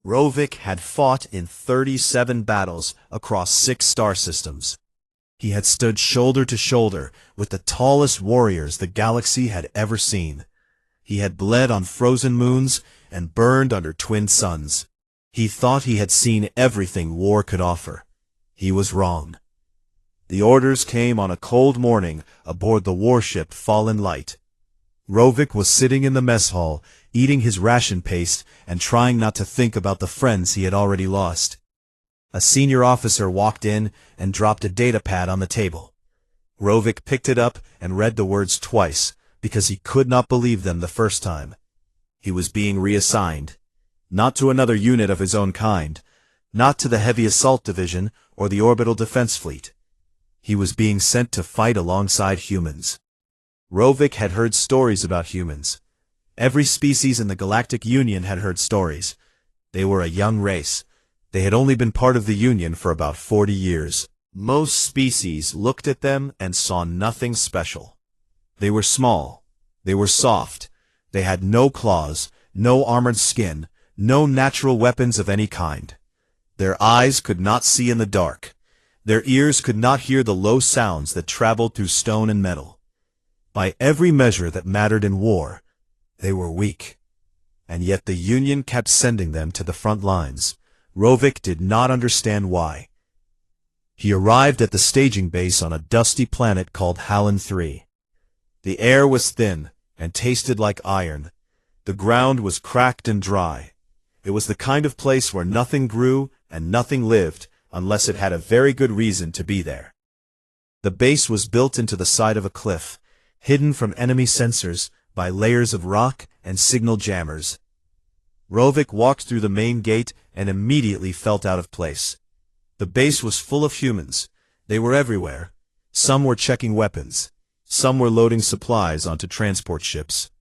Rovik had fought in 37 battles across 6 star systems. He had stood shoulder to shoulder with the tallest warriors the galaxy had ever seen. He had bled on frozen moons and burned under twin suns. He thought he had seen everything war could offer. He was wrong. The orders came on a cold morning aboard the warship Fallen Light. Rovik was sitting in the mess hall, eating his ration paste and trying not to think about the friends he had already lost. A senior officer walked in and dropped a data pad on the table. Rovik picked it up and read the words twice, because he could not believe them the first time. He was being reassigned. Not to another unit of his own kind. Not to the Heavy Assault Division or the Orbital Defense Fleet. He was being sent to fight alongside humans. Rovik had heard stories about humans. Every species in the Galactic Union had heard stories. They were a young race. They had only been part of the Union for about 40 years. Most species looked at them and saw nothing special. They were small. They were soft. They had no claws, no armored skin, no natural weapons of any kind. Their eyes could not see in the dark. Their ears could not hear the low sounds that traveled through stone and metal. By every measure that mattered in war, they were weak. And yet the Union kept sending them to the front lines. Rovik did not understand why. He arrived at the staging base on a dusty planet called Hallan 3. The air was thin and tasted like iron. The ground was cracked and dry. It was the kind of place where nothing grew and nothing lived unless it had a very good reason to be there. The base was built into the side of a cliff, hidden from enemy sensors by layers of rock and signal jammers. Rovik walked through the main gate and immediately felt out of place. The base was full of humans. They were everywhere. Some were checking weapons. Some were loading supplies onto transport ships.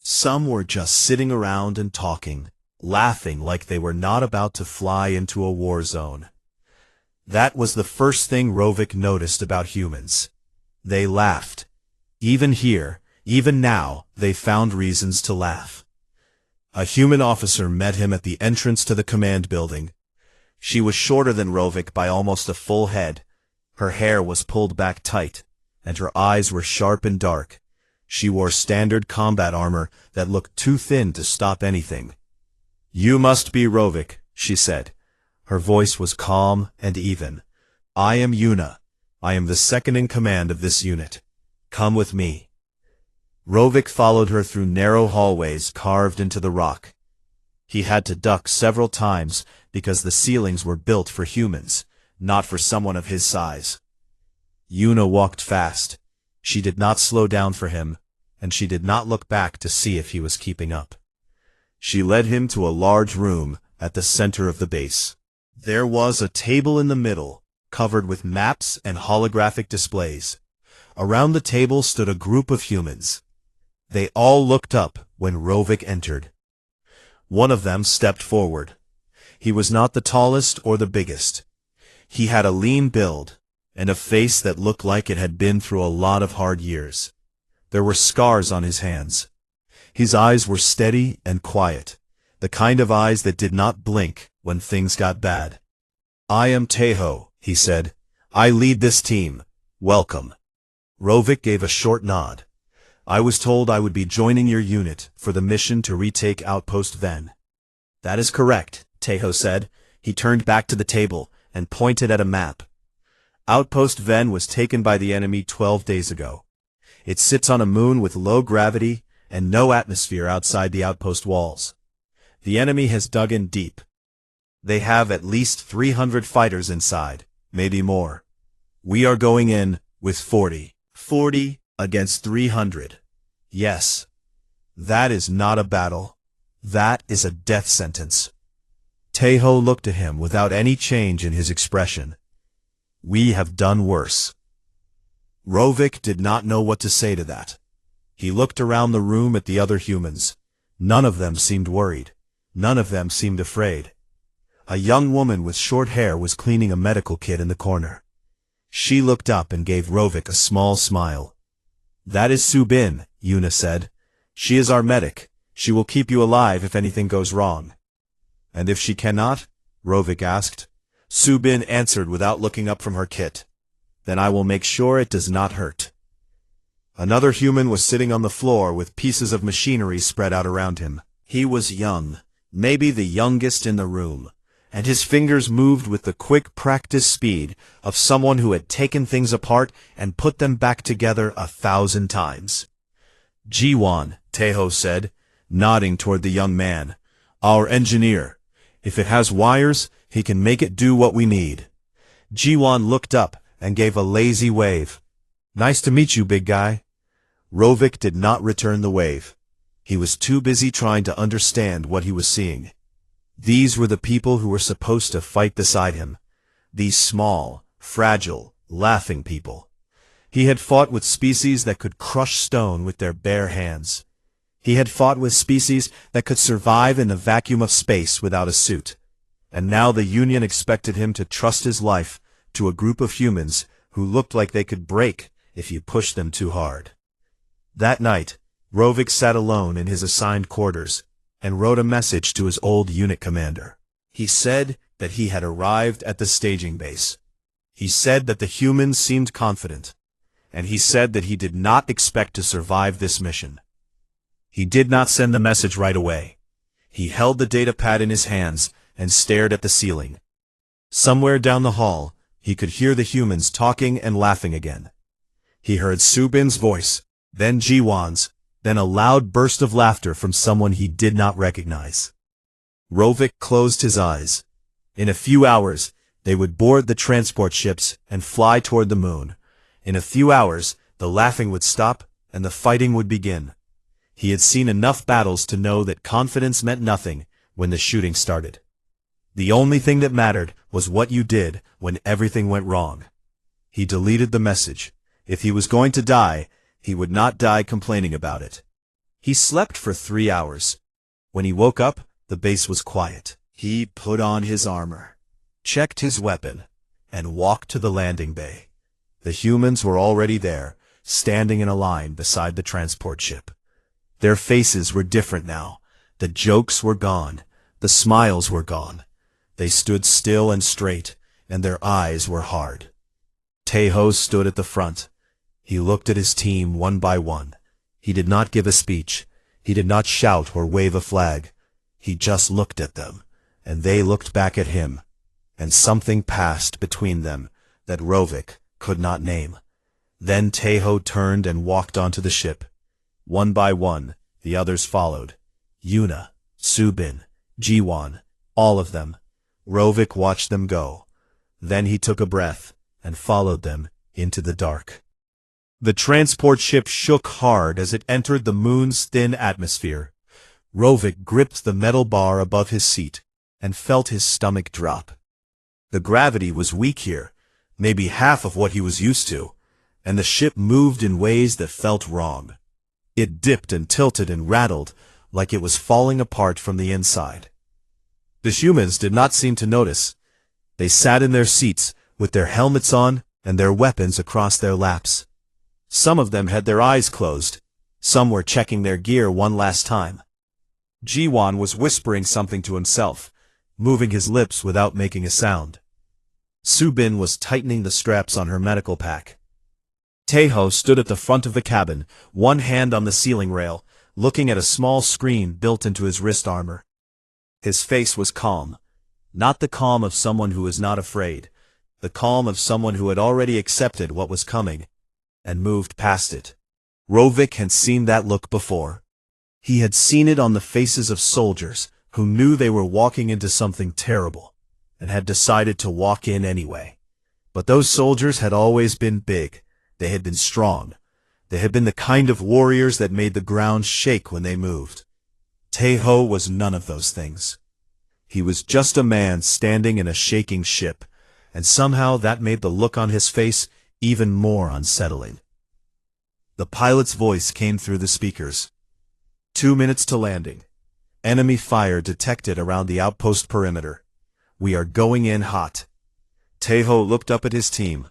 Some were just sitting around and talking, laughing like they were not about to fly into a war zone. That was the first thing Rovik noticed about humans. They laughed. Even here, even now, they found reasons to laugh. A human officer met him at the entrance to the command building. She was shorter than Rovik by almost a full head. Her hair was pulled back tight, and her eyes were sharp and dark. She wore standard combat armor that looked too thin to stop anything. "You must be Rovik," she said. Her voice was calm and even. "I am Yuna. I am the second in command of this unit. Come with me." Rovik followed her through narrow hallways carved into the rock. He had to duck several times because the ceilings were built for humans, not for someone of his size. Yuna walked fast. She did not slow down for him, and she did not look back to see if he was keeping up. She led him to a large room at the center of the base. There was a table in the middle, covered with maps and holographic displays. Around the table stood a group of humans. They all looked up when Rovik entered. One of them stepped forward. He was not the tallest or the biggest. He had a lean build, and a face that looked like it had been through a lot of hard years. There were scars on his hands. His eyes were steady and quiet, the kind of eyes that did not blink when things got bad. "I am Teho," he said. "I lead this team. Welcome." Rovik gave a short nod. "I was told I would be joining your unit for the mission to retake Outpost Ven." "That is correct," Teho said. He turned back to the table and pointed at a map. Outpost Ven was taken by the enemy 12 days ago. It sits on a moon with low gravity and no atmosphere outside the outpost walls. The enemy has dug in deep. They have at least 300 fighters inside, maybe more. We are going in with 40. 40 against 300. Yes. That is not a battle. That is a death sentence. Teho looked at him without any change in his expression. "We have done worse." Rovik did not know what to say to that. He looked around the room at the other humans. None of them seemed worried. None of them seemed afraid. A young woman with short hair was cleaning a medical kit in the corner. She looked up and gave Rovik a small smile. "That is Subin," Yuna said. "She is our medic. She will keep you alive if anything goes wrong." And if she cannot? Rovik asked. Subin answered without looking up from her kit. Then I will make sure it does not hurt. Another human was sitting on the floor with pieces of machinery spread out around him. He was young, maybe the youngest in the room, and his fingers moved with the quick practice speed of someone who had taken things apart and put them back together 1,000 times. Jiwan, Teho said, nodding toward the young man. Our engineer. If it has wires, he can make it do what we need. Jiwan looked up and gave a lazy wave. Nice to meet you, big guy. Rovik did not return the wave. He was too busy trying to understand what he was seeing. These were the people who were supposed to fight beside him. These small, fragile, laughing people. He had fought with species that could crush stone with their bare hands. He had fought with species that could survive in the vacuum of space without a suit. And now the Union expected him to trust his life to a group of humans who looked like they could break if you pushed them too hard. That night, Rovik sat alone in his assigned quarters and wrote a message to his old unit commander. He said that he had arrived at the staging base. He said that the humans seemed confident, and he said that he did not expect to survive this mission. He did not send the message right away. He held the datapad in his hands and stared at the ceiling. Somewhere down the hall, he could hear the humans talking and laughing again. He heard Subin's voice, then Jiwan's, then a loud burst of laughter from someone he did not recognize. Rovik closed his eyes. In a few hours, they would board the transport ships and fly toward the moon. In a few hours, the laughing would stop and the fighting would begin. He had seen enough battles to know that confidence meant nothing when the shooting started. The only thing that mattered was what you did when everything went wrong. He deleted the message. If he was going to die, he would not die complaining about it. He slept for 3 hours. When he woke up, the base was quiet. He put on his armor, checked his weapon, and walked to the landing bay. The humans were already there, standing in a line beside the transport ship. Their faces were different now. The jokes were gone. The smiles were gone. They stood still and straight, and their eyes were hard. Teho stood at the front. He looked at his team one by one. He did not give a speech. He did not shout or wave a flag. He just looked at them, and they looked back at him. And something passed between them that Rovik could not name. Then Teho turned and walked onto the ship. One by one, the others followed. Yuna, Subin, Jiwan, all of them. Rovik watched them go. Then he took a breath and followed them into the dark. The transport ship shook hard as it entered the moon's thin atmosphere. Rovik gripped the metal bar above his seat and felt his stomach drop. The gravity was weak here, maybe half of what he was used to, and the ship moved in ways that felt wrong. It dipped and tilted and rattled like it was falling apart from the inside. The humans did not seem to notice. They sat in their seats with their helmets on and their weapons across their laps. Some of them had their eyes closed. Some were checking their gear one last time. Jiwan was whispering something to himself, moving his lips without making a sound. Subin was tightening the straps on her medical pack. Teho stood at the front of the cabin, one hand on the ceiling rail, looking at a small screen built into his wrist armor. His face was calm. Not the calm of someone who was not afraid, the calm of someone who had already accepted what was coming and moved past it. Rovik had seen that look before. He had seen it on the faces of soldiers who knew they were walking into something terrible and had decided to walk in anyway. But those soldiers had always been big. They had been strong. They had been the kind of warriors that made the ground shake when they moved. Teho was none of those things. He was just a man standing in a shaking ship, and somehow that made the look on his face even more unsettling. The pilot's voice came through the speakers. 2 minutes to landing. Enemy fire detected around the outpost perimeter. We are going in hot. Teho looked up at his team.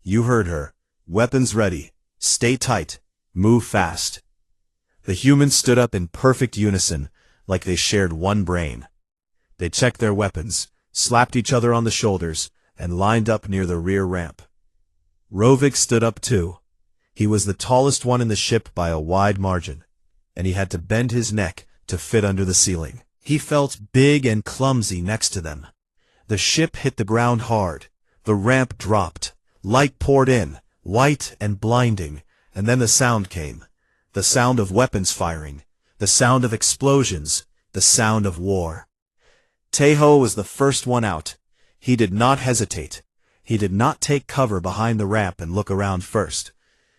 You heard her. Weapons ready. Stay tight. Move fast. The humans stood up in perfect unison, like they shared one brain. They checked their weapons, slapped each other on the shoulders, and lined up near the rear ramp. Rovik stood up too. He was the tallest one in the ship by a wide margin, and he had to bend his neck to fit under the ceiling. He felt big and clumsy next to them. The ship hit the ground hard. The ramp dropped. Light poured in, white and blinding, and then the sound came. The sound of weapons firing. The sound of explosions. The sound of war. Tejo was the first one out. He did not hesitate. He did not take cover behind the ramp and look around first.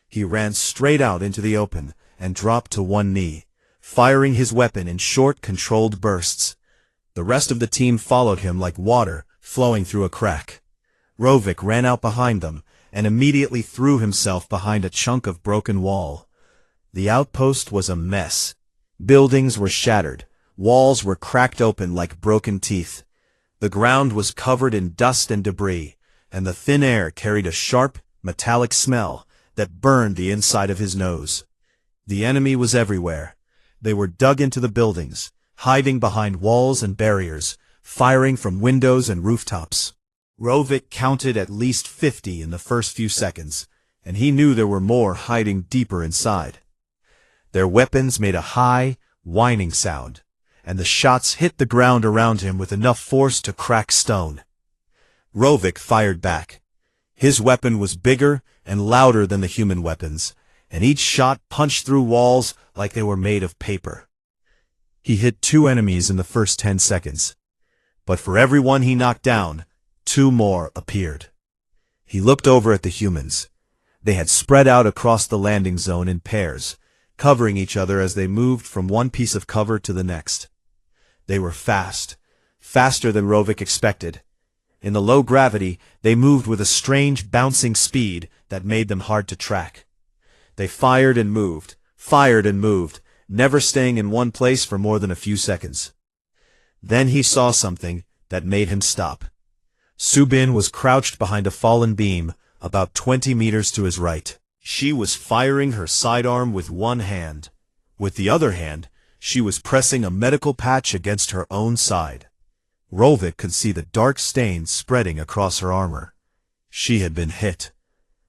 He ran straight out into the open and dropped to one knee, firing his weapon in short, controlled bursts. The rest of the team followed him like water flowing through a crack. Rovik ran out behind them and immediately threw himself behind a chunk of broken wall. The outpost was a mess. Buildings were shattered. Walls were cracked open like broken teeth. The ground was covered in dust and debris, and the thin air carried a sharp, metallic smell that burned the inside of his nose. The enemy was everywhere. They were dug into the buildings, hiding behind walls and barriers, firing from windows and rooftops. Rovik counted at least 50 in the first few seconds, and he knew there were more hiding deeper inside. Their weapons made a high, whining sound, and the shots hit the ground around him with enough force to crack stone. Rovik fired back. His weapon was bigger and louder than the human weapons, and each shot punched through walls like they were made of paper. He hit 2 enemies in the first 10 seconds, but for every one he knocked down, 2 more appeared. He looked over at the humans. They had spread out across the landing zone in pairs, covering each other as they moved from one piece of cover to the next. They were fast, faster than Rovik expected. In the low gravity, they moved with a strange bouncing speed that made them hard to track. They fired and moved, never staying in one place for more than a few seconds. Then he saw something that made him stop. Subin was crouched behind a fallen beam, about 20 meters to his right. She was firing her sidearm with one hand. With the other hand, she was pressing a medical patch against her own side. Rovik could see the dark stains spreading across her armor. She had been hit.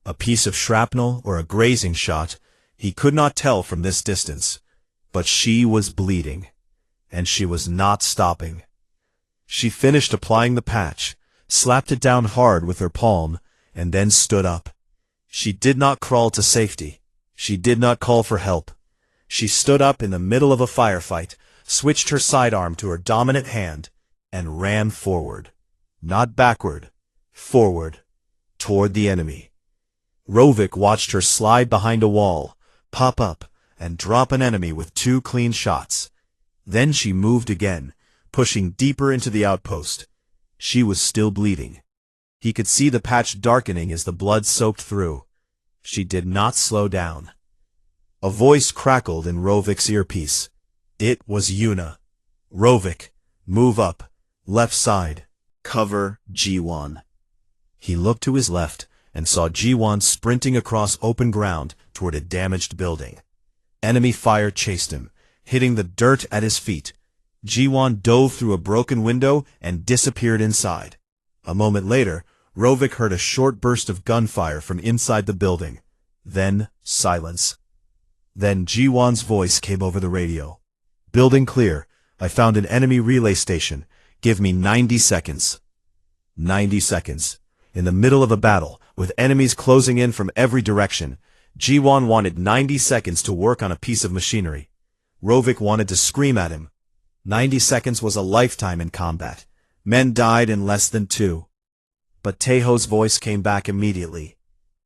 A piece of shrapnel or a grazing shot, he could not tell from this distance. But she was bleeding, and she was not stopping. She finished applying the patch, slapped it down hard with her palm, and then stood up. She did not crawl to safety. She did not call for help. She stood up in the middle of a firefight, switched her sidearm to her dominant hand, and ran forward. Not backward, forward, toward the enemy. Rovik watched her slide behind a wall, pop up, and drop an enemy with 2 clean shots. Then she moved again, pushing deeper into the outpost. She was still bleeding. He could see the patch darkening as the blood soaked through. She did not slow down. A voice crackled in Rovik's earpiece. It was Yuna. Rovik, move up. Left side. Cover G1. He looked to his left and saw G1 sprinting across open ground toward a damaged building. Enemy fire chased him, hitting the dirt at his feet. G1 dove through a broken window and disappeared inside. A moment later, Rovik heard a short burst of gunfire from inside the building. Then silence. Then G1's voice came over the radio. Building clear. I found an enemy relay station. Give me 90 seconds. 90 seconds. In the middle of a battle, with enemies closing in from every direction, G1 wanted 90 seconds to work on a piece of machinery. Rovik wanted to scream at him. 90 seconds was a lifetime in combat. Men died in less than 2. But Tejo's voice came back immediately.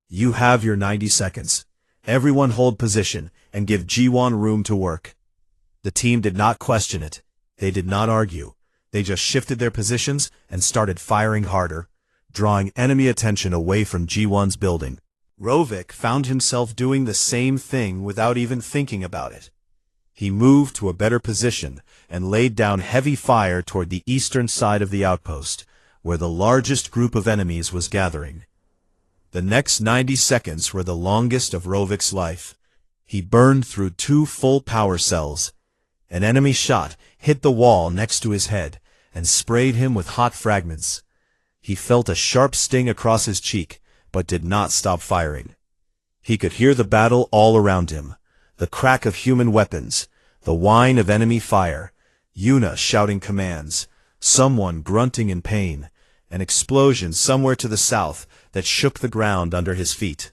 You have your 90 seconds. Everyone hold position and give G1 room to work. The team did not question it. They did not argue. They just shifted their positions and started firing harder, drawing enemy attention away from G1's building. Rovik found himself doing the same thing without even thinking about it. He moved to a better position and laid down heavy fire toward the eastern side of the outpost, where the largest group of enemies was gathering. The next 90 seconds were the longest of Rovik's life. He burned through 2 full power cells. An enemy shot hit the wall next to his head, and sprayed him with hot fragments. He felt a sharp sting across his cheek, but did not stop firing. He could hear the battle all around him, the crack of human weapons, the whine of enemy fire, Yuna shouting commands, someone grunting in pain, an explosion somewhere to the south that shook the ground under his feet.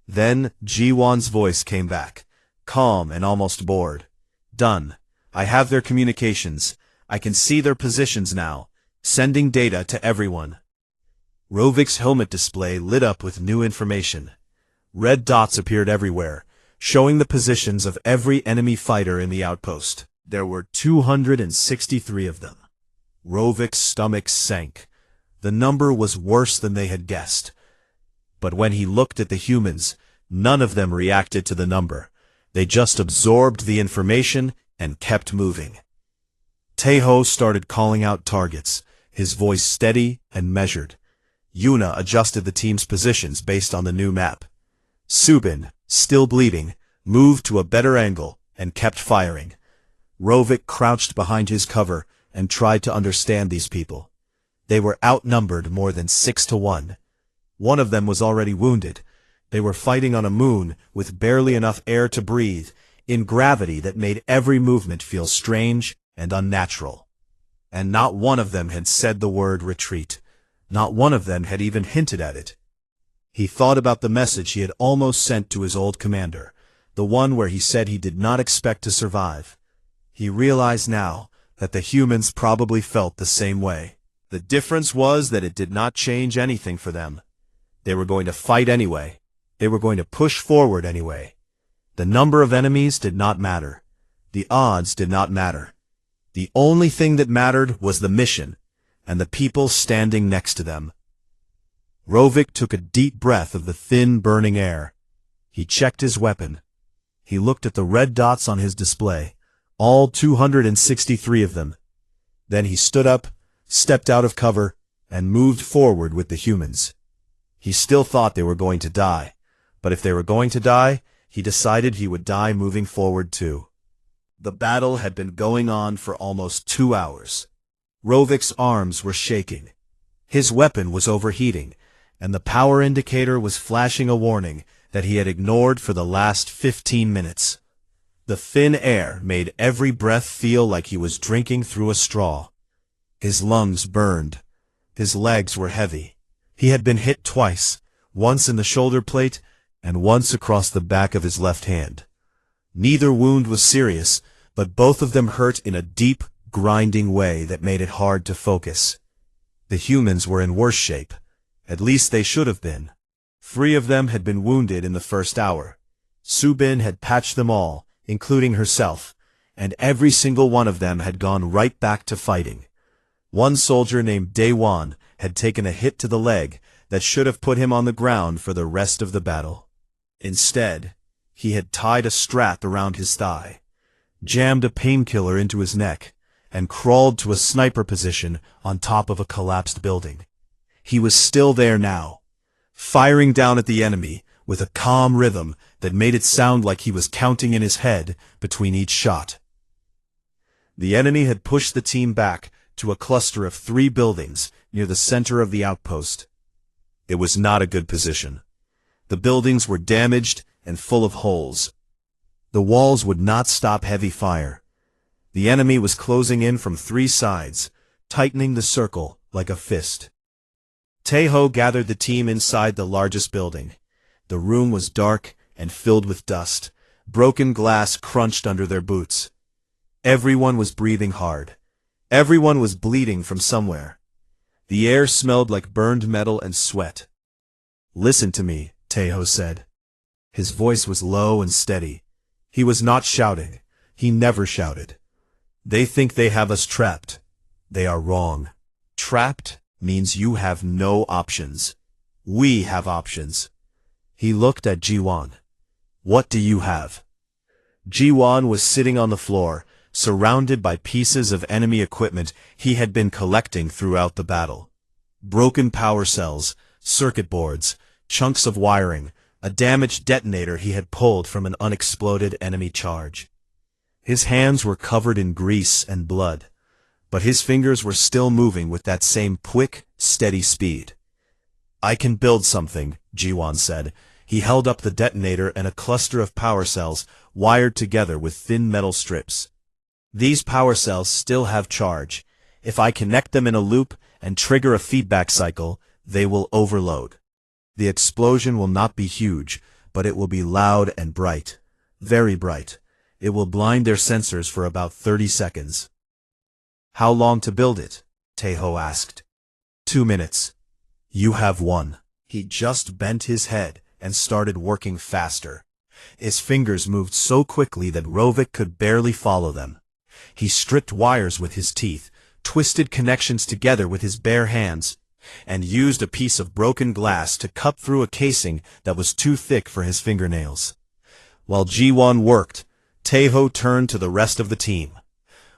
Then Ji-won's voice came back, calm and almost bored. Done. I have their communications. I can see their positions now, sending data to everyone. Rovik's helmet display lit up with new information. Red dots appeared everywhere, showing the positions of every enemy fighter in the outpost. There were 263 of them. Rovik's stomach sank. The number was worse than they had guessed. But when he looked at the humans, none of them reacted to the number. They just absorbed the information and kept moving. Taeho started calling out targets, his voice steady and measured. Yuna adjusted the team's positions based on the new map. Subin, still bleeding, moved to a better angle and kept firing. Rovik crouched behind his cover and tried to understand these people. They were outnumbered more than 6-1. One of them was already wounded. They were fighting on a moon with barely enough air to breathe, in gravity that made every movement feel strange and unnatural. And not one of them had said the word retreat. Not one of them had even hinted at it. He thought about the message he had almost sent to his old commander, the one where he said he did not expect to survive. He realized now that the humans probably felt the same way. The difference was that it did not change anything for them. They were going to fight anyway. They were going to push forward anyway. The number of enemies did not matter. The odds did not matter. The only thing that mattered was the mission, and the people standing next to them. Rovik took a deep breath of the thin, burning air. He checked his weapon. He looked at the red dots on his display, all 263 of them. Then he stood up, stepped out of cover, and moved forward with the humans. He still thought they were going to die, but if they were going to die, he decided he would die moving forward too. The battle had been going on for almost 2 hours. Rovik's arms were shaking. His weapon was overheating, and the power indicator was flashing a warning that he had ignored for the last 15 minutes. The thin air made every breath feel like he was drinking through a straw. His lungs burned. His legs were heavy. He had been hit twice, once in the shoulder plate and once across the back of his left hand. Neither wound was serious, but both of them hurt in a deep, grinding way that made it hard to focus. The humans were in worse shape. At least they should have been. 3 of them had been wounded in the first hour. Subin had patched them all, including herself, and every single one of them had gone right back to fighting. One soldier named Daewon had taken a hit to the leg that should have put him on the ground for the rest of the battle. Instead, he had tied a strap around his thigh, jammed a painkiller into his neck, and crawled to a sniper position on top of a collapsed building. He was still there now, firing down at the enemy with a calm rhythm that made it sound like he was counting in his head between each shot. The enemy had pushed the team back to a cluster of 3 buildings near the center of the outpost. It was not a good position. The buildings were damaged and full of holes. The walls would not stop heavy fire. The enemy was closing in from 3 sides, tightening the circle like a fist. Taeho gathered the team inside the largest building. The room was dark and filled with dust. Broken glass crunched under their boots. Everyone was breathing hard. Everyone was bleeding from somewhere. The air smelled like burned metal and sweat. "Listen to me," Taeho said. His voice was low and steady. He was not shouting. He never shouted. "They think they have us trapped. They are wrong. Trapped means you have no options. We have options." He looked at Ji-won. "What do you have?" Ji-won was sitting on the floor, surrounded by pieces of enemy equipment he had been collecting throughout the battle. Broken power cells, circuit boards, chunks of wiring, a damaged detonator he had pulled from an unexploded enemy charge. His hands were covered in grease and blood. but his fingers were still moving with that same quick, steady speed. "I can build something," Jiwan said. He held up the detonator and a cluster of power cells wired together with thin metal strips. "These power cells still have charge. If I connect them in a loop and trigger a feedback cycle, they will overload. The explosion will not be huge, but it will be loud and bright. Very bright. It will blind their sensors for about 30 seconds. "How long to build it?" Taeho asked. 2 minutes. "You have one." He just bent his head and started working faster. His fingers moved so quickly that Rovik could barely follow them. He stripped wires with his teeth, twisted connections together with his bare hands, and used a piece of broken glass to cut through a casing that was too thick for his fingernails. While Jiwon worked, Taeho turned to the rest of the team.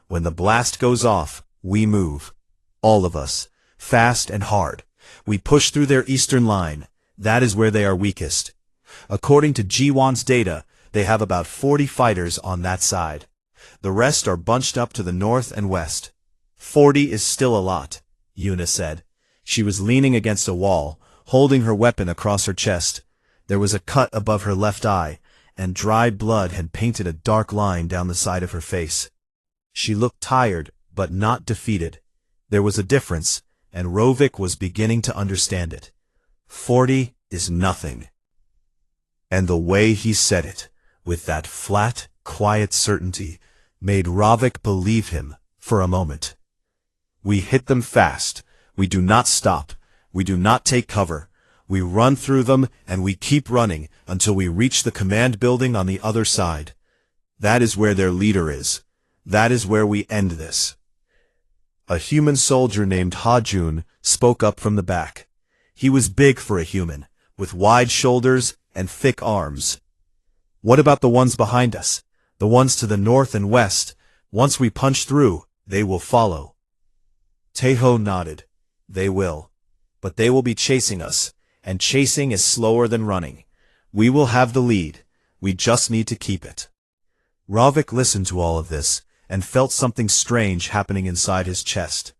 "When the blast goes off, we move. All of us. Fast and hard. We push through their eastern line. That is where they are weakest. According to Jiwon's data, they have about 40 fighters on that side. The rest are bunched up to the north and west." 40 is still a lot," Yuna said. She was leaning against a wall, holding her weapon across her chest. There was a cut above her left eye, and dried blood had painted a dark line down the side of her face. She looked tired, but not defeated. There was a difference, and Rovik was beginning to understand it. 40 is nothing. And the way he said it, with that flat, quiet certainty, made Rovik believe him for a moment. "We hit them fast. We do not stop. We do not take cover. We run through them, and we keep running until we reach the command building on the other side. That is where their leader is. That is where we end this." A human soldier named Ha-jun spoke up from the back. He was big for a human, with wide shoulders and thick arms. "What about the ones behind us? The ones to the north and west? Once we punch through, they will follow." Taeho nodded. "They will. But they will be chasing us, and chasing is slower than running. We will have the lead. We just need to keep it." Rovik listened to all of this, and felt something strange happening inside his chest.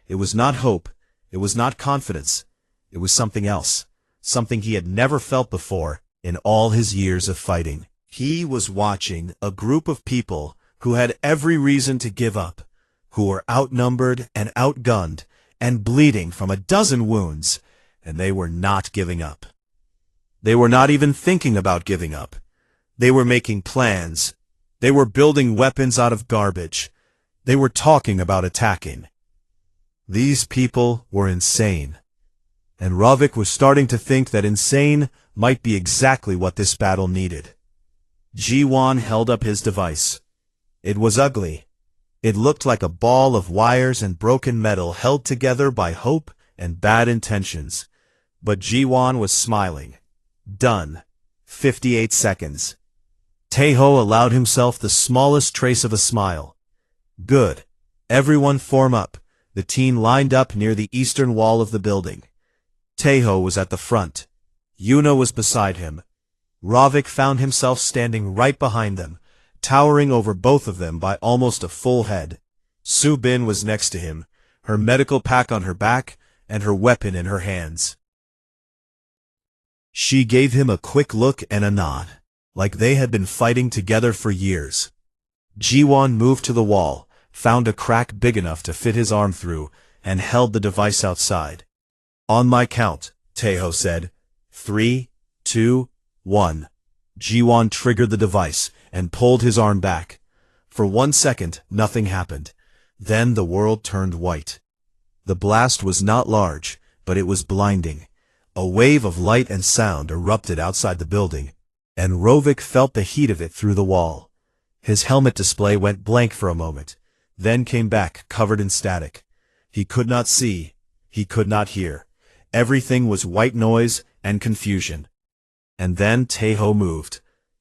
It was not hope. It was not confidence. It was something else. Something he had never felt before in all his years of fighting. He was watching a group of people who had every reason to give up, who were outnumbered and outgunned, and bleeding from a dozen wounds, and they were not giving up. They were not even thinking about giving up. They were making plans. They were building weapons out of garbage. They were talking about attacking. These people were insane. And Rovik was starting to think that insane might be exactly what this battle needed. Jiwan held up his device. It was ugly. It looked like a ball of wires and broken metal held together by hope and bad intentions. But Jiwan was smiling. Done. 58 seconds. Taeho allowed himself the smallest trace of a smile. Good. Everyone form up. The team lined up near the eastern wall of the building. Taeho was at the front. Yuna was beside him. Rovik found himself standing right behind them, towering over both of them by almost a full head. Su-bin was next to him, her medical pack on her back and her weapon in her hands. She gave him a quick look and a nod, like they had been fighting together for years. Jiwan moved to the wall, found a crack big enough to fit his arm through, and held the device outside. "On my count," Taeho said. 3, 2, 1. Jiwan triggered the device and pulled his arm back. For 1 second, nothing happened. Then the world turned white. The blast was not large, but it was blinding. A wave of light and sound erupted outside the building, and Rovik felt the heat of it through the wall. His helmet display went blank for a moment, then came back covered in static. He could not see. He could not hear. Everything was white noise and confusion. And then Taeho moved.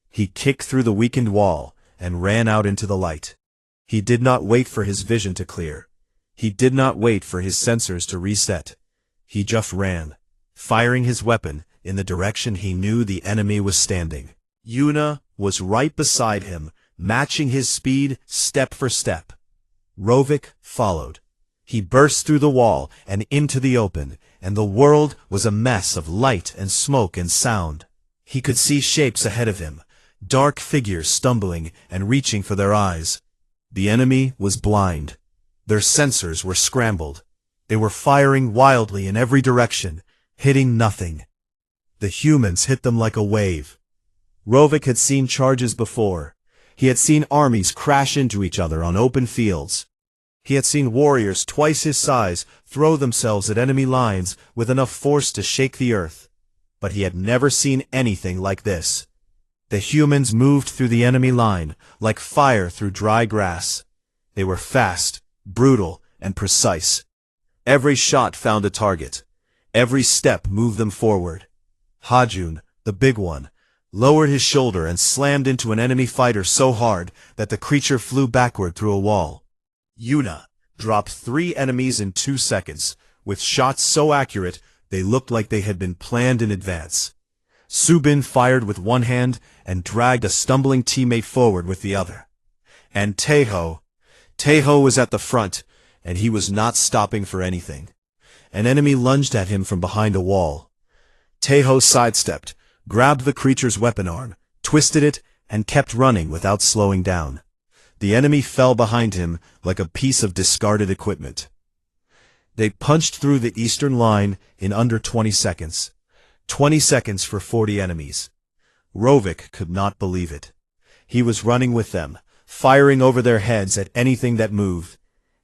He kicked through the weakened wall and ran out into the light. He did not wait for his vision to clear. He did not wait for his sensors to reset. He just ran, firing his weapon in the direction he knew the enemy was standing. Yuna was right beside him, matching his speed step for step. Rovik followed. He burst through the wall and into the open, and the world was a mess of light and smoke and sound. He could see shapes ahead of him, dark figures stumbling and reaching for their eyes. The enemy was blind. Their sensors were scrambled. They were firing wildly in every direction, hitting nothing. The humans hit them like a wave. Rovik had seen charges before. He had seen armies crash into each other on open fields. He had seen warriors twice his size throw themselves at enemy lines with enough force to shake the earth. But he had never seen anything like this. The humans moved through the enemy line like fire through dry grass. They were fast, brutal, and precise. Every shot found a target. Every step moved them forward. Hajun, the big one, lowered his shoulder and slammed into an enemy fighter so hard that the creature flew backward through a wall. Yuna dropped 3 enemies in 2 seconds, with shots so accurate they looked like they had been planned in advance. Subin fired with one hand and dragged a stumbling teammate forward with the other. And Teho was at the front, and he was not stopping for anything. An enemy lunged at him from behind a wall. Teho sidestepped, grabbed the creature's weapon arm, twisted it, and kept running without slowing down. The enemy fell behind him like a piece of discarded equipment. They punched through the eastern line in under 20 seconds. 20 seconds for 40 enemies. Rovik could not believe it. He was running with them, firing over their heads at anything that moved,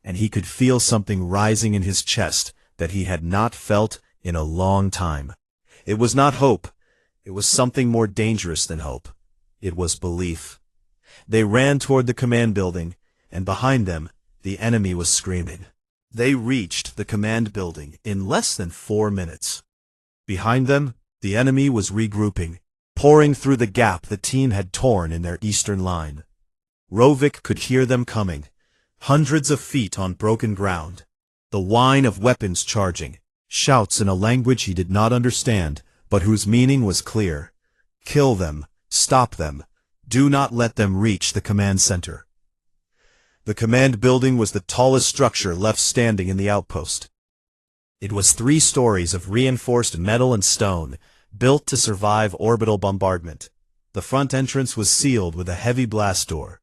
and he could feel something rising in his chest that he had not felt in a long time. It was not hope. It was something more dangerous than hope. It was belief. They ran toward the command building, and behind them, the enemy was screaming. They reached the command building in less than 4 minutes. Behind them, the enemy was regrouping, pouring through the gap the team had torn in their eastern line. Rovik could hear them coming, hundreds of feet on broken ground. The whine of weapons charging, shouts in a language he did not understand, but whose meaning was clear. Kill them, stop them, do not let them reach the command center. The command building was the tallest structure left standing in the outpost. It was 3 stories of reinforced metal and stone, built to survive orbital bombardment. The front entrance was sealed with a heavy blast door.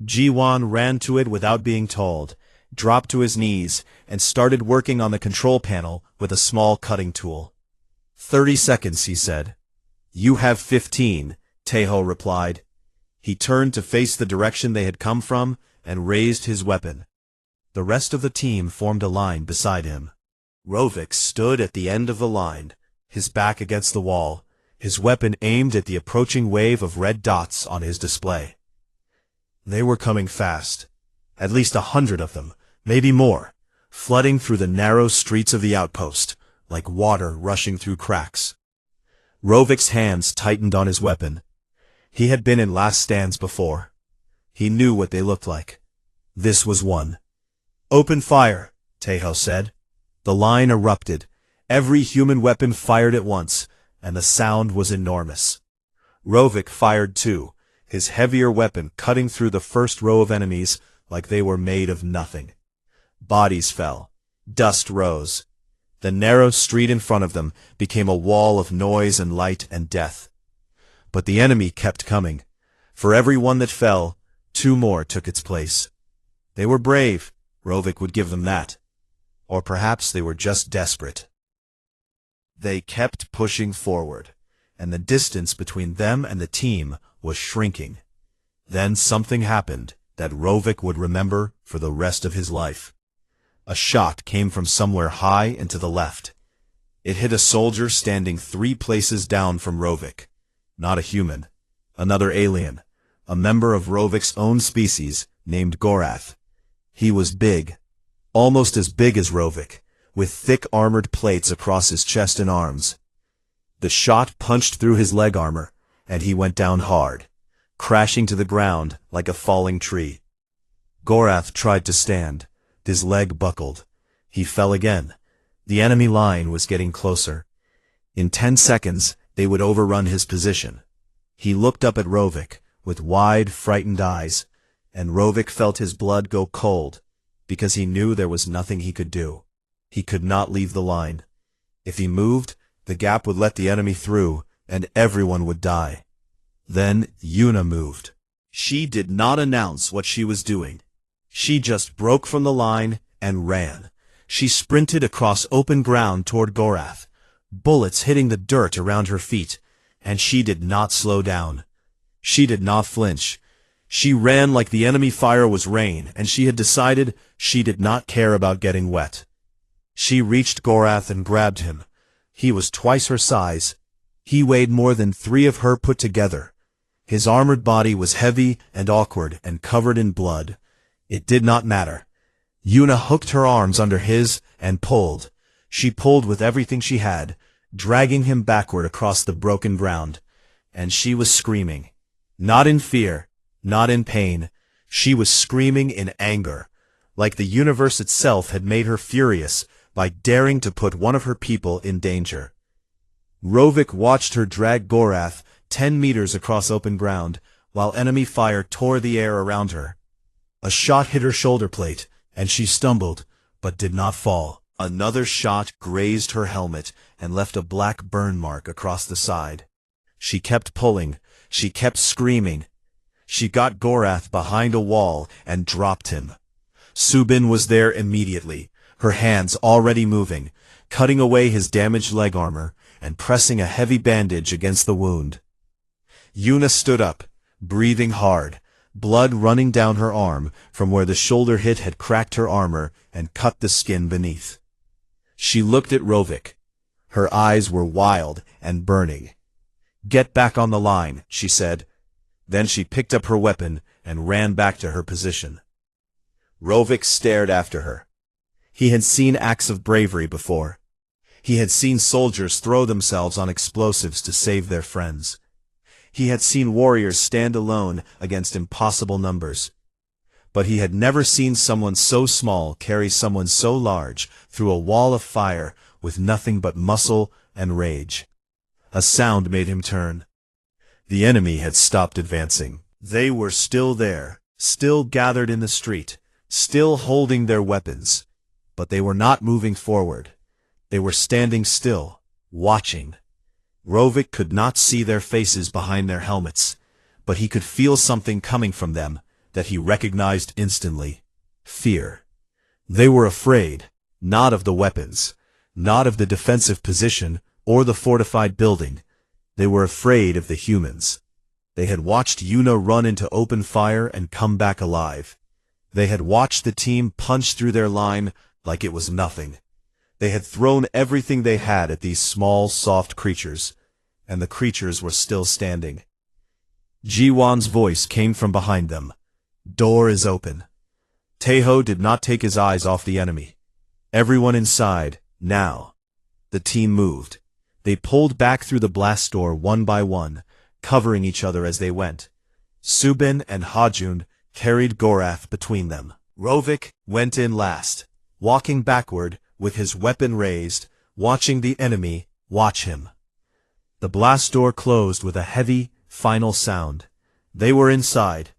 Jiwan ran to it without being told, dropped to his knees, and started working on the control panel with a small cutting tool. 30 seconds, he said. You have 15, Teho replied. He turned to face the direction they had come from and raised his weapon. The rest of the team formed a line beside him. Rovik stood at the end of the line, his back against the wall, his weapon aimed at the approaching wave of red dots on his display. They were coming fast. At least 100 of them, maybe more, flooding through the narrow streets of the outpost, like water rushing through cracks. Rovik's hands tightened on his weapon. He had been in last stands before. He knew what they looked like. This was one. Open fire, Teho said. The line erupted. Every human weapon fired at once, and the sound was enormous. Rovik fired too, his heavier weapon cutting through the first row of enemies like they were made of nothing. Bodies fell. Dust rose. The narrow street in front of them became a wall of noise and light and death. But the enemy kept coming. For every one that fell, 2 more took its place. They were brave, Rovik would give them that. Or perhaps they were just desperate. They kept pushing forward, and the distance between them and the team was shrinking. Then something happened that Rovik would remember for the rest of his life. A shot came from somewhere high and to the left. It hit a soldier standing 3 places down from Rovik. Not a human. Another alien. A member of Rovik's own species, named Gorath. He was big. Almost as big as Rovik, with thick armored plates across his chest and arms. The shot punched through his leg armor, and he went down hard, crashing to the ground like a falling tree. Gorath tried to stand. His leg buckled. He fell again. The enemy line was getting closer. In 10 seconds, they would overrun his position. He looked up at Rovik with wide, frightened eyes, and Rovik felt his blood go cold because he knew there was nothing he could do. He could not leave the line. If he moved, the gap would let the enemy through, and everyone would die. Then Yuna moved. She did not announce what she was doing. She just broke from the line and ran. She sprinted across open ground toward Gorath, bullets hitting the dirt around her feet, and she did not slow down. She did not flinch. She ran like the enemy fire was rain, and she had decided she did not care about getting wet. She reached Gorath and grabbed him. He was twice her size. He weighed more than 3 of her put together. His armored body was heavy and awkward and covered in blood. It did not matter. Yuna hooked her arms under his and pulled. She pulled with everything she had, dragging him backward across the broken ground. And she was screaming. Not in fear, not in pain. She was screaming in anger, like the universe itself had made her furious by daring to put one of her people in danger. Rovik watched her drag Gorath 10 meters across open ground, while enemy fire tore the air around her. A shot hit her shoulder plate, and she stumbled, but did not fall. Another shot grazed her helmet and left a black burn mark across the side. She kept pulling. She kept screaming. She got Gorath behind a wall and dropped him. Subin was there immediately, her hands already moving, cutting away his damaged leg armor and pressing a heavy bandage against the wound. Yuna stood up, breathing hard, blood running down her arm from where the shoulder hit had cracked her armor and cut the skin beneath. She looked at Rovik. Her eyes were wild and burning. "Get back on the line," she said. Then she picked up her weapon and ran back to her position. Rovik stared after her. He had seen acts of bravery before. He had seen soldiers throw themselves on explosives to save their friends. He had seen warriors stand alone against impossible numbers. But he had never seen someone so small carry someone so large through a wall of fire with nothing but muscle and rage. A sound made him turn. The enemy had stopped advancing. They were still there, still gathered in the street, still holding their weapons. But they were not moving forward. They were standing still, watching. Rovik could not see their faces behind their helmets, but he could feel something coming from them that he recognized instantly. Fear. They were afraid, not of the weapons, not of the defensive position or the fortified building. They were afraid of the humans. They had watched Yuna run into open fire and come back alive. They had watched the team punch through their line like it was nothing. They had thrown everything they had at these small, soft creatures, and the creatures were still standing. Jiwan's voice came from behind them. "Door is open." Taeho did not take his eyes off the enemy. Everyone inside, now. The team moved. They pulled back through the blast door one by one, covering each other as they went. Subin and Hajun carried Gorath between them. Rovik went in last, walking backward with his weapon raised, watching the enemy watch him. The blast door closed with a heavy, final sound. They were inside.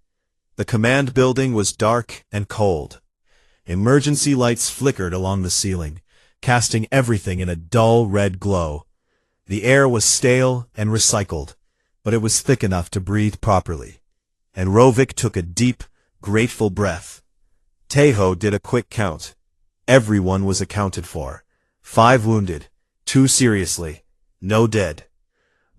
The command building was dark and cold. Emergency lights flickered along the ceiling, casting everything in a dull red glow. The air was stale and recycled, but it was thick enough to breathe properly. And Rovik took a deep, grateful breath. Taeho did a quick count. Everyone was accounted for. 5 wounded, 2 seriously, no dead.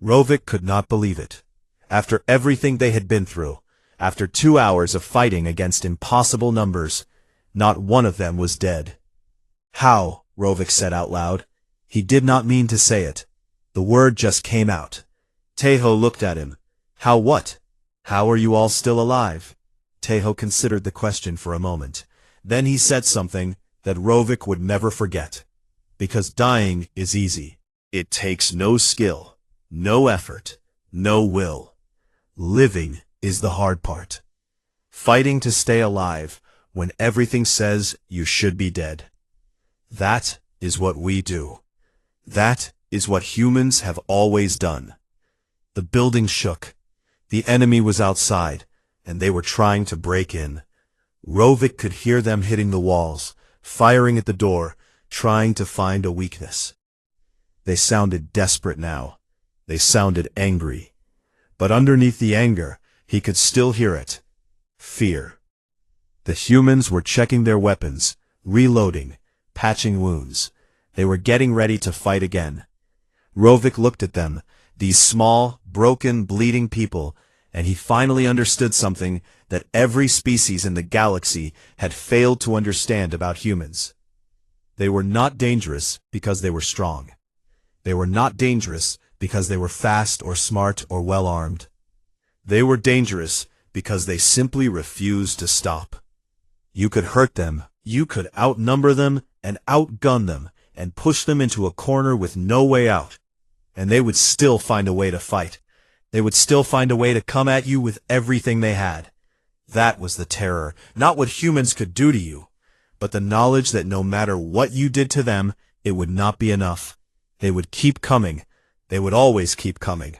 Rovik could not believe it. After everything they had been through, after 2 hours of fighting against impossible numbers, not one of them was dead. "How?" Rovik said out loud. He did not mean to say it. The word just came out. Taeho looked at him. "How what? How are you all still alive?" Taeho considered the question for a moment. Then he said something that Rovik would never forget. Because dying is easy. It takes no skill, no effort, no will. Living is the hard part. Fighting to stay alive when everything says you should be dead. That is what we do. That is what humans have always done. The building shook. The enemy was outside, and they were trying to break in. Rovik could hear them hitting the walls, firing at the door, trying to find a weakness. They sounded desperate now. They sounded angry. But underneath the anger, he could still hear it. Fear. The humans were checking their weapons, reloading, patching wounds. They were getting ready to fight again. Rovik looked at them, these small, broken, bleeding people, and he finally understood something that every species in the galaxy had failed to understand about humans. They were not dangerous because they were strong. They were not dangerous because they were fast or smart or well-armed. They were dangerous because they simply refused to stop. You could hurt them, you could outnumber them and outgun them and push them into a corner with no way out, and they would still find a way to fight. They would still find a way to come at you with everything they had. That was the terror, not what humans could do to you, but the knowledge that no matter what you did to them, it would not be enough. They would keep coming. They would always keep coming.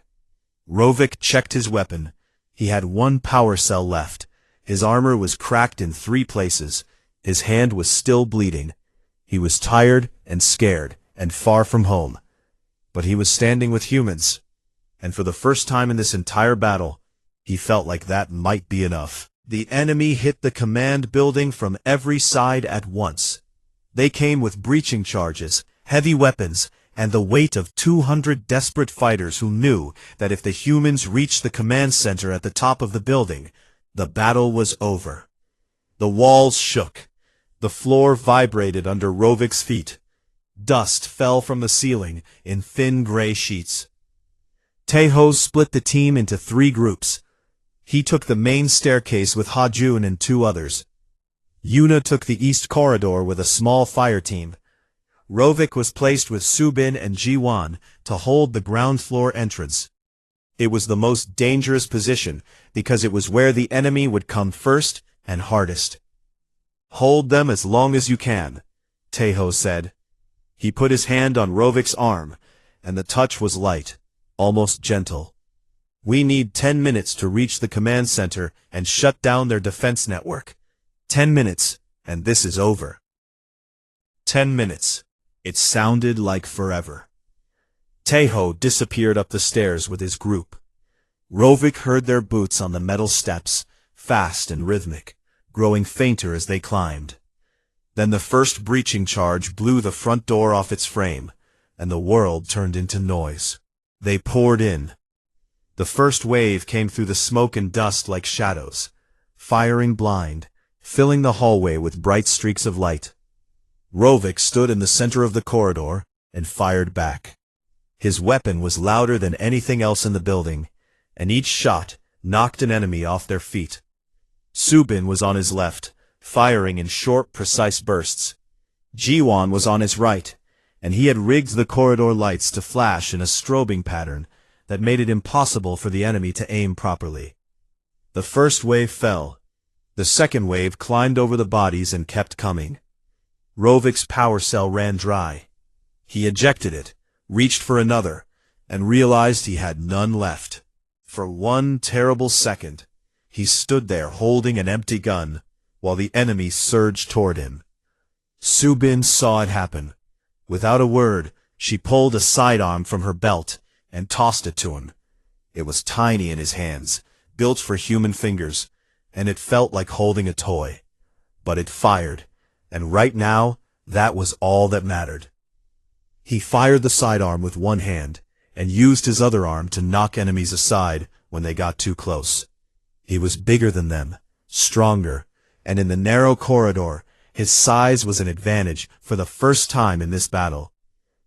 Rovik checked his weapon. He had one power cell left. His armor was cracked in 3 places. His hand was still bleeding. He was tired and scared and far from home. But he was standing with humans. And for the first time in this entire battle, he felt like that might be enough. The enemy hit the command building from every side at once. They came with breaching charges, heavy weapons, and the weight of 200 desperate fighters who knew that if the humans reached the command center at the top of the building, the battle was over. The walls shook. The floor vibrated under Rovik's feet. Dust fell from the ceiling in thin gray sheets. Taeho split the team into 3 groups. He took the main staircase with Ha-jun and 2 others. Yuna took the east corridor with a small fire team. Rovik was placed with Subin and Ji-won to hold the ground floor entrance. It was the most dangerous position because it was where the enemy would come first and hardest. "Hold them as long as you can," Taeho said. He put his hand on Rovik's arm, and the touch was light, almost gentle. "We need 10 minutes to reach the command center and shut down their defense network. 10 minutes, and this is over." 10 minutes. It sounded like forever. Taeho disappeared up the stairs with his group. Rovik heard their boots on the metal steps, fast and rhythmic, growing fainter as they climbed. Then the first breaching charge blew the front door off its frame, and the world turned into noise. They poured in. The first wave came through the smoke and dust like shadows, firing blind, filling the hallway with bright streaks of light. Rovik stood in the center of the corridor and fired back. His weapon was louder than anything else in the building, and each shot knocked an enemy off their feet. Subin was on his left, firing in short, precise bursts. Ji-won was on his right, and he had rigged the corridor lights to flash in a strobing pattern that made it impossible for the enemy to aim properly. The first wave fell. The second wave climbed over the bodies and kept coming. Rovik's power cell ran dry. He ejected it, reached for another, and realized he had none left. For one terrible second, he stood there holding an empty gun, while the enemy surged toward him. Subin saw it happen. Without a word, she pulled a sidearm from her belt and tossed it to him. It was tiny in his hands, built for human fingers, and it felt like holding a toy. But it fired, and right now, that was all that mattered. He fired the sidearm with one hand, and used his other arm to knock enemies aside when they got too close. He was bigger than them, stronger, and in the narrow corridor, his size was an advantage for the first time in this battle.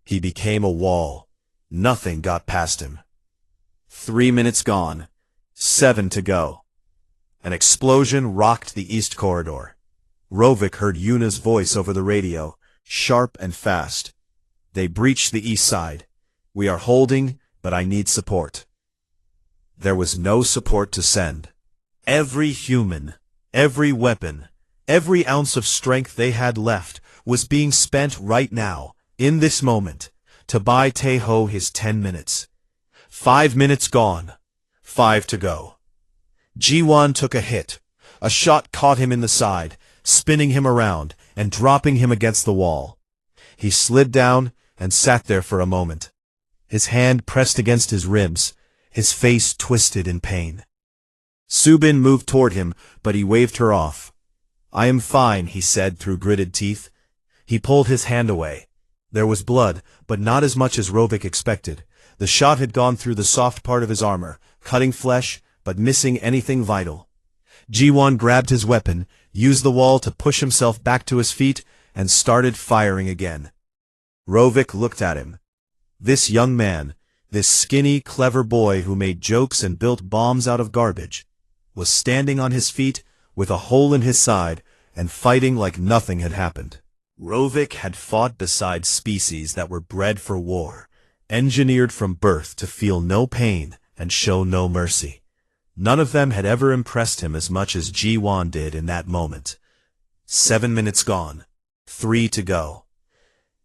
He became a wall. Nothing got past him. 3 minutes gone. 7 to go. An explosion rocked the east corridor. Rovik heard Yuna's voice over the radio, sharp and fast. "They breached the east side. We are holding, but I need support." There was no support to send. Every human, every weapon, every ounce of strength they had left was being spent right now, in this moment, to buy Taeho his 10 minutes. 5 minutes gone. 5 to go. Ji-won took a hit. A shot caught him in the side, spinning him around and dropping him against the wall. He slid down and sat there for a moment. His hand pressed against his ribs, his face twisted in pain. Subin moved toward him, but he waved her off. "I am fine," he said through gritted teeth. He pulled his hand away. There was blood, but not as much as Rovik expected. The shot had gone through the soft part of his armor, cutting flesh, but missing anything vital. Jiwon grabbed his weapon, used the wall to push himself back to his feet, and started firing again. Rovik looked at him. This young man, this skinny, clever boy who made jokes and built bombs out of garbage, was standing on his feet with a hole in his side and fighting like nothing had happened. Rovik had fought beside species that were bred for war, engineered from birth to feel no pain and show no mercy. None of them had ever impressed him as much as Jiwon did in that moment. 7 minutes gone. 3 to go.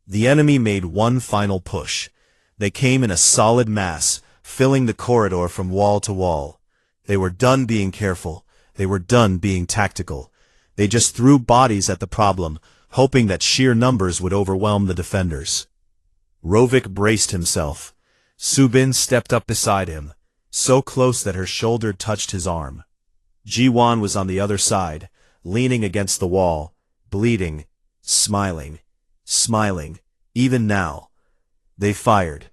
The enemy made one final push. They came in a solid mass, filling the corridor from wall to wall. They were done being careful. They were done being tactical. They just threw bodies at the problem, hoping that sheer numbers would overwhelm the defenders. Rovik braced himself. Subin stepped up beside him, so close that her shoulder touched his arm. Jiwon was on the other side, leaning against the wall, bleeding, smiling, even now. They fired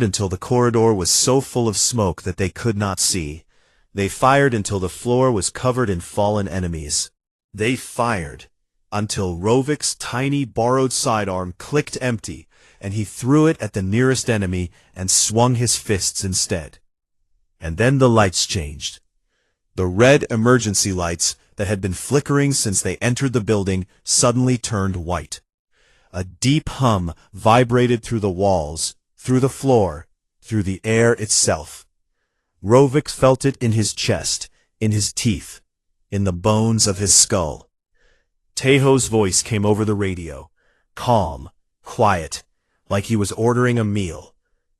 until the corridor was so full of smoke that they could not see. They fired until the floor was covered in fallen enemies. They fired until Rovik's tiny borrowed sidearm clicked empty, and he threw it at the nearest enemy and swung his fists instead. And then the lights changed. The red emergency lights that had been flickering since they entered the building suddenly turned white. A deep hum vibrated through the walls, through the floor, through the air itself. Rovik felt it in his chest, in his teeth, in the bones of his skull. Taeho's voice came over the radio, calm, quiet, like he was ordering a meal.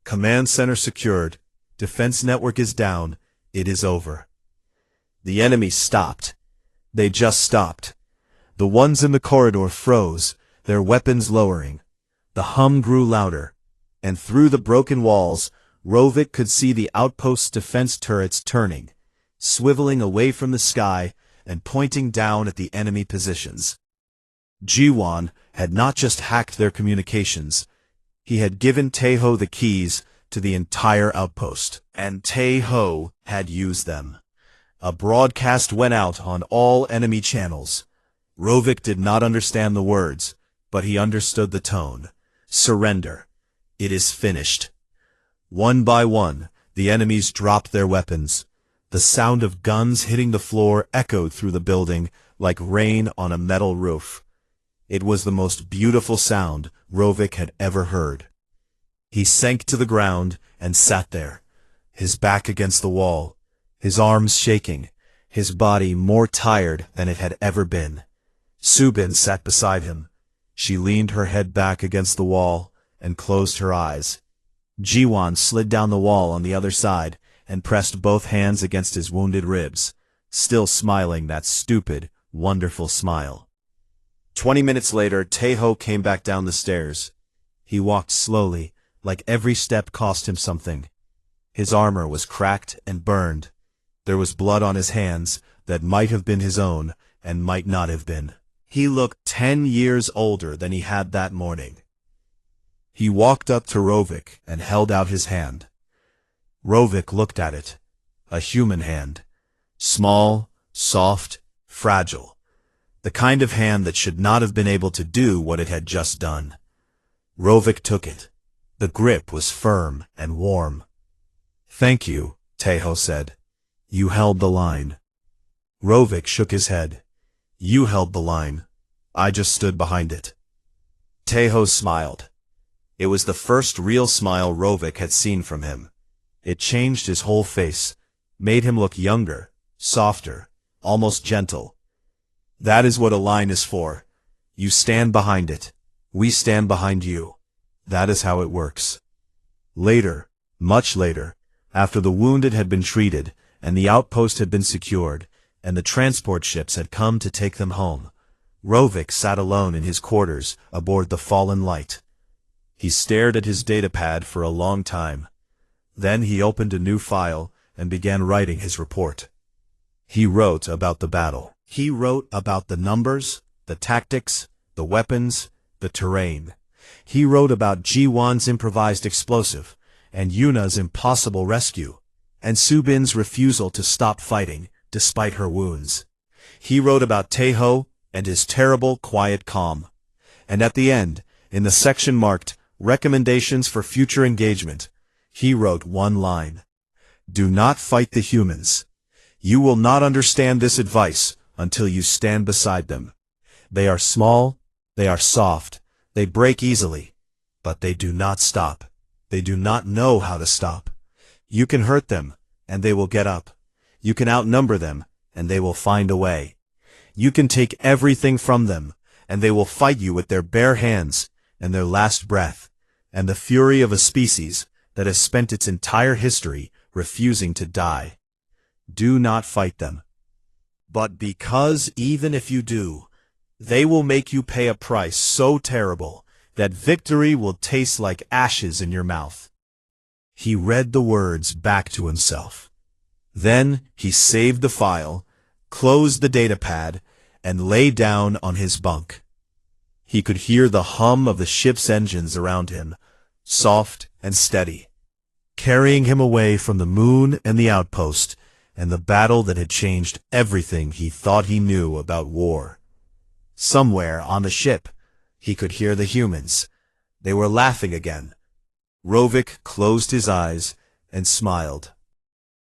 "Command center secured. Defense network is down. It is over." The enemy stopped. They just stopped. The ones in the corridor froze, their weapons lowering. The hum grew louder, and through the broken walls, Rovik could see the outpost's defense turrets turning, swiveling away from the sky and pointing down at the enemy positions. Jiwon had not just hacked their communications. He had given Taeho the keys to the entire outpost, and Taeho had used them. A broadcast went out on all enemy channels. Rovik did not understand the words, but he understood the tone. Surrender. It is finished. One by one, the enemies dropped their weapons. The sound of guns hitting the floor echoed through the building like rain on a metal roof. It was the most beautiful sound Rovik had ever heard. He sank to the ground and sat there, his back against the wall, his arms shaking, his body more tired than it had ever been. Subin sat beside him. She leaned her head back against the wall and closed her eyes. Jiwon slid down the wall on the other side and pressed both hands against his wounded ribs, still smiling that stupid, wonderful smile. 20 minutes later, Taeho came back down the stairs. He walked slowly, like every step cost him something. His armor was cracked and burned. There was blood on his hands that might have been his own and might not have been. He looked 10 years older than he had that morning. He walked up to Rovik and held out his hand. Rovik looked at it. A human hand. Small, soft, fragile. The kind of hand that should not have been able to do what it had just done. Rovik took it. The grip was firm and warm. "Thank you," Taeho said. "You held the line." Rovik shook his head. "You held the line. I just stood behind it." Taeho smiled. It was the first real smile Rovik had seen from him. It changed his whole face, made him look younger, softer, almost gentle. "That is what a line is for. You stand behind it. We stand behind you. That is how it works." Later, much later, after the wounded had been treated and the outpost had been secured, and the transport ships had come to take them home. Rovik sat alone in his quarters aboard the fallen light. He stared at his datapad for a long time. Then he opened a new file and began writing his report. He wrote about the battle. He wrote about the numbers, the tactics, the weapons, the terrain. He wrote about Ji-won's improvised explosive, and Yuna's impossible rescue, and Subin's refusal to stop fighting, despite her wounds. He wrote about Taeho and his terrible quiet calm. And at the end, in the section marked Recommendations for Future Engagement, he wrote one line. Do not fight the humans. You will not understand this advice until you stand beside them. They are small, they are soft, they break easily, but they do not stop. They do not know how to stop. You can hurt them, and they will get up. You can outnumber them, and they will find a way. You can take everything from them, and they will fight you with their bare hands and their last breath, and the fury of a species that has spent its entire history refusing to die. Do not fight them. But because even if you do, they will make you pay a price so terrible that victory will taste like ashes in your mouth. He read the words back to himself. Then he saved the file, closed the datapad, and lay down on his bunk. He could hear the hum of the ship's engines around him, soft and steady, carrying him away from the moon and the outpost and the battle that had changed everything he thought he knew about war. Somewhere on the ship, he could hear the humans. They were laughing again. Rovik closed his eyes and smiled.